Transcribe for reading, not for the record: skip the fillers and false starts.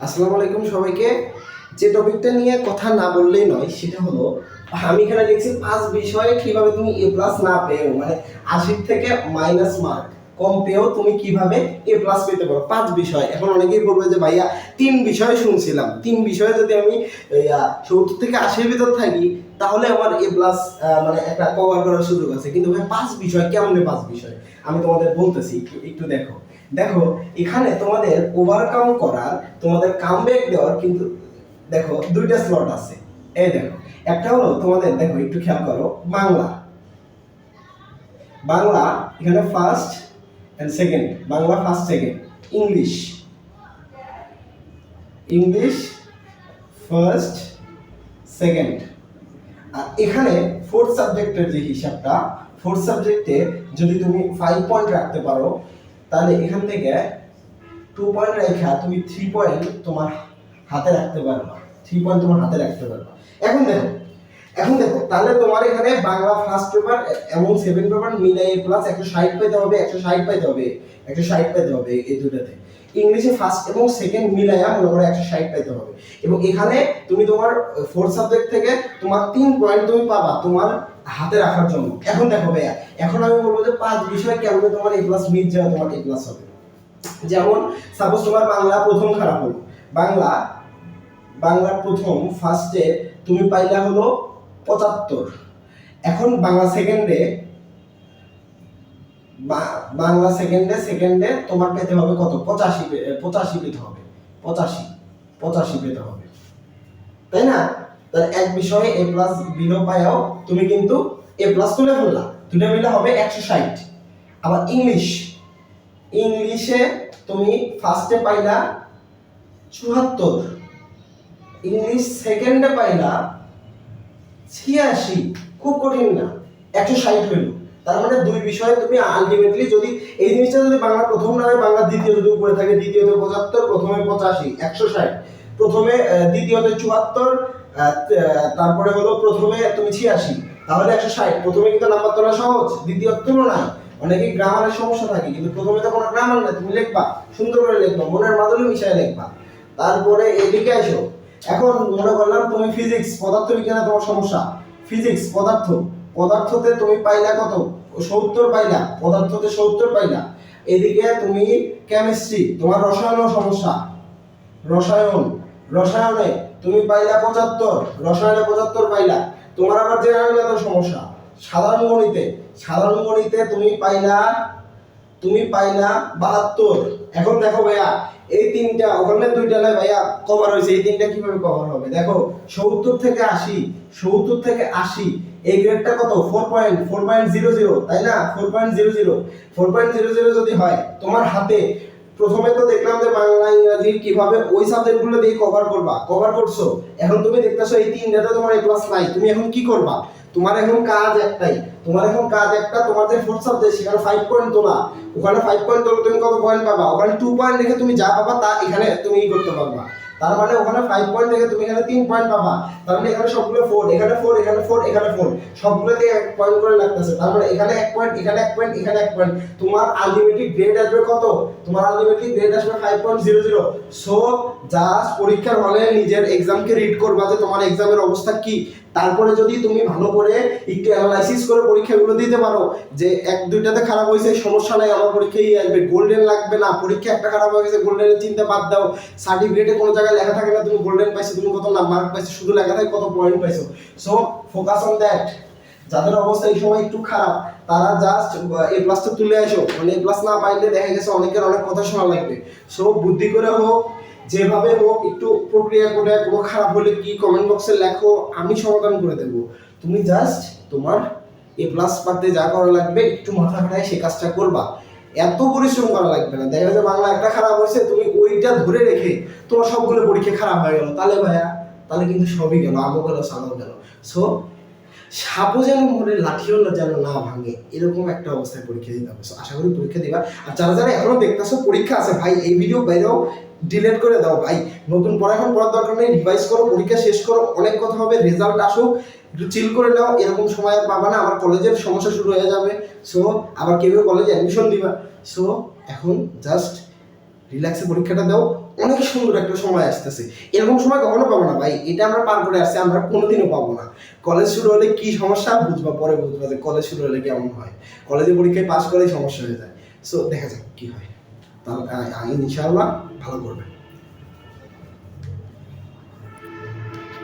আসসালামু আলাইকুম সবাইকে। যে টপিকটা নিয়ে কথা না বললেই নয় সেটা হলো, আমি এখানে লিখছি 5 বিষয়ে কিভাবে তুমি এ প্লাস না পেও, মানে 80 থেকে মাইনাস মার্ক কম পেও তুমি কিভাবে এ প্লাস পেতে পারো। 5 বিষয়। এখন অনেকেই বলবে যে ভাইয়া 3 বিষয় শুনছিলাম, 3 বিষয়ে যদি আমি 70 থেকে 80-র ভিতর থাকি তাহলে আমার এ প্লাস মানে একটা কভার করার সুযোগ আছে। কিন্তু ভাই 5 বিষয় কেমনে? 5 বিষয় আমি তোমাদের বলতেছি, একটু একটু দেখো। দেখো এখানে তোমাদের ওভারকাম করার, তোমাদের কামব্যাক দেওয়ার কিন্তু দেখো দুইটা স্লট আছে। এই দেখো, একটা হলো তোমাদের, দেখো একটু খেয়াল করো, বাংলা। বাংলা এখানে first and second, Bangla first second. English, English first second. আর এখানে ফোর্থ সাবজেক্টের যে হিসাবটা, ফোর্থ সাবজেক্টে যদি তুমি 5 পয়েন্ট রাখতে পারো তাহলে এখান থেকে 2 পয়েন্ট রেখা তুমি 3 পয়েন্ট তোমার হাতে রাখতে পারবা। 3 পয়েন্ট তোমার হাতে রাখতে পারবা। এখন দেখো, এখন দেখো তাহলে তোমার এখানে বাংলা ফার্স্ট পেপার এবং সেকেন্ড পেপার মিলাই প্লাস 160 পেতে হবে, 160 পেতে হবে, 160 পেতে হবে এই দুটাতে। ইংলিশে ফার্স্ট এবং সেকেন্ড মিলাইয়া মনে করো 160 পেতে হবে। এবং এখানে তুমি তোমার ফোর্থ সাবজেক্ট থেকে তোমার 3 পয়েন্ট তুমি পাবা তোমার হাতে রাখার জন্য। এখন দেখো ভাইয়া, এখন আমি বলবো যে 5 বিষয় কেমনে তোমার এ প্লাস মিট যাওয়া তোমার এ প্লাস হবে। যেমন সাপোজ তোমার বাংলা প্রথম খারাপ হলো, বাংলা বাংলা প্রথম ফার্স্টে তুমি পাইলা হলো 75। এখন বাংলা সেকেন্ডে, বাংলা সেকেন্ডে তোমার পেতে হবে কত? 85 পেতে হবে। 85 পেতে হবে, তাই না? তাহলে এক বিষয়ে এ প্লাস বিলো পায়াও তুমি কিন্তু এ প্লাস তুলে ফেললা, দুটো মিলে হবে 160। আবার ইংলিশে তুমি ফার্স্টে পাইলা 74, ইংলিশ সেকেন্ডে পাইলা 86। খুব কঠিন না, 160 হইল। তার মানে দুই বিষয়ে তুমি আলটিমেটলি যদি এই জিনিসটা যদি বাংলা প্রথম না হয়, বাংলা দ্বিতীয় যদি উপরে থাকে, দ্বিতীয়তে 75, প্রথমে 85, 160। প্রথমে দ্বিতীয়তে 74, তারপরে হলো প্রথমে তুমি 86, তাহলে 160। প্রথমে কিন্তু নাম্বার তোলা সহজ, দ্বিতীয় তুলনায় অনেকে গ্রামারের সমস্যা থাকে, কিন্তু প্রথমে তো কোনো গ্রামার না, তুমি লিখবা সুন্দর করে লিখবা, মনের মাধুরী মিশায় লিখবা। তারপরে এদিকে আসো, এখন মনে করলাম তুমি ফিজিক্স পদার্থ বিজ্ঞানে তোমার সমস্যা, ফিজিক্স পদার্থতে তুমি পাইলা কত? 70 পাইলা, পদার্থতে 70 পাইলা। এদিকে তুমি কেমিস্ট্রি, তোমার রসায়ন সমস্যা, রসায়নে তুমি পাইলা 75, রসায়নে 75 পাইলা। তোমার আবার জেনারেল ম্যাথের সমস্যা, সাধারণ গণিতে তুমি পাইলা 72। এখন দেখো ভাইয়া, এই তিনটা ওখানে দুইটা নয় ভাইয়া কভার হয়েছে, এই তিনটা কিভাবে কভার হবে? দেখো 70 থেকে 80, এই গ্রেডটা কত? 4.00, তাই না? 4.00 যদি হয় তোমার হাতে, প্রথমে তো দেখলাম যে বাংলা ইংরেজি কিভাবে ওই সাবজেক্টগুলো দিয়ে কভার করছো। এখন তুমি দেখতেছো এই তিনটাতে তোমার এ প্লাস নাই, তুমি এখন কি করবা? তোমার এখন কাজ একটাই, তোমার যে ফোর্থ সাবজেক্ট সেখানে 5 পয়েন্ট তোলা। ওখানে 5 পয়েন্ট তোলা, তুমি কত পয়েন্ট পাবা? ওখানে 2 পয়েন্ট রেখে তুমি যা পাবা তা এখানে তুমি ই করতে পারবা। তার মানে ওখানে 5 পয়েন্ট থেকে তুমি এখানে 3 পয়েন্ট পাবা। তার মানে এখানে সবগুলো 4, এখানে 4, এখানে 4, এখানে 4, সবগুলোতে 1 পয়েন্ট করে লাগতেছে। তার মানে এখানে 1 পয়েন্ট, এখানে 1 পয়েন্ট, এখানে 1 পয়েন্ট। তোমার আলটিমেটলি গ্রেড আসবে কত? তোমার আলটিমেটলি গ্রেড আসবে 5.00। সো জাস্ট পরীক্ষার হলে নিজের এক্সামকে রিড করবা যে তোমার এক্সামের অবস্থা কি। তারপরে যদি তুমি ভালো করে একটু অ্যানালাইসিস করে পরীক্ষাগুলো দিতে পারো যে 1-2টাতে খারাপ হয়েছে সমস্যা নাই, আমার পরীক্ষায় আসবে, গোল্ডেন লাগবে না। পরীক্ষা একটা খারাপ হয়ে গেছে, গোল্ডেনের চিন্তা বাদ দাও। সার্টিফিকেটে কোনো জায়গায় লেখা থাকে না তুমি গোল্ডেন পাইছো, তুমি কত মার্ক পাইছো, শুধু লেখা থাকে কত পয়েন্ট পাইছো। So focus on that. যাদের অবস্থা এই সময় একটু খারাপ তারা জাস্ট এ প্লাসটা তুলে আসো। মানে এ প্লাস না পাইলে দেখা গেছে অনেকের অনেক কথা শোনা লাগবে। সো বুদ্ধি করে হোক, যেভাবে হোক, একটু প্রক্রিয়া করে, কোনো খারাপ হলে কি কমেন্ট বক্সে লেখো, আমি সমাধান করে দেবো। তুমি জাস্ট তোমার এ প্লাস পাতে যা করা লাগবে একটু মাথা খাটায় সে কাজটা করবা। এত পরিশ্রম করা লাগবে না। দেখা যাচ্ছে বাংলা একটা খারাপ হয়েছে, তুমি ওইটা ধরে রেখে তোমার সবগুলো পরীক্ষা খারাপ হয়ে গেল, তাহলে ভাইয়া তাহলে কিন্তু সবই গেল, আমও গেল, সালাও গেল। সো সাপও যেন মরে লাঠিও যেন না ভাঙে, এরকম একটা অবস্থায় পরীক্ষা দিতে হবে। আশা করি পরীক্ষা দিবা। আর যারা যারা এখনো দেখতেছো পরীক্ষা আছে ভাই, এই ভিডিও বাইরেও ডিলিট করে দাও ভাই। নতুন পড়াশোনা পড়ার দরকার নেই, রিভাইজ করো, পরীক্ষা শেষ করো, অনেক কথা হবে, রেজাল্ট আসুক, একটু চিল করে নাও। এরকম সময় আর পাবা না, আমার কলেজের সমস্যা শুরু হয়ে যাবে। সো আবার কেউ কলেজে অ্যাডমিশন দিবা। সো এখন জাস্ট রিল্যাক্সে পরীক্ষাটা দাও, অনেক সুন্দর একটা সময় আসতেছে। এরকম সময় কখনো পাবো না ভাই, এটা আমরা পার করে আসছি, আমরা কোনোদিনও পাবো না। কলেজ শুরু হলে কি সমস্যা বুঝবা, পরে বুঝবা যে কলেজ শুরু হলে কেমন হয়। কলেজে পরীক্ষায় পাস করেই সমস্যা হয়ে যায়। সো দেখা যাক কি হয়, তাহলে ইনশাআল্লাহ ভালো করবে।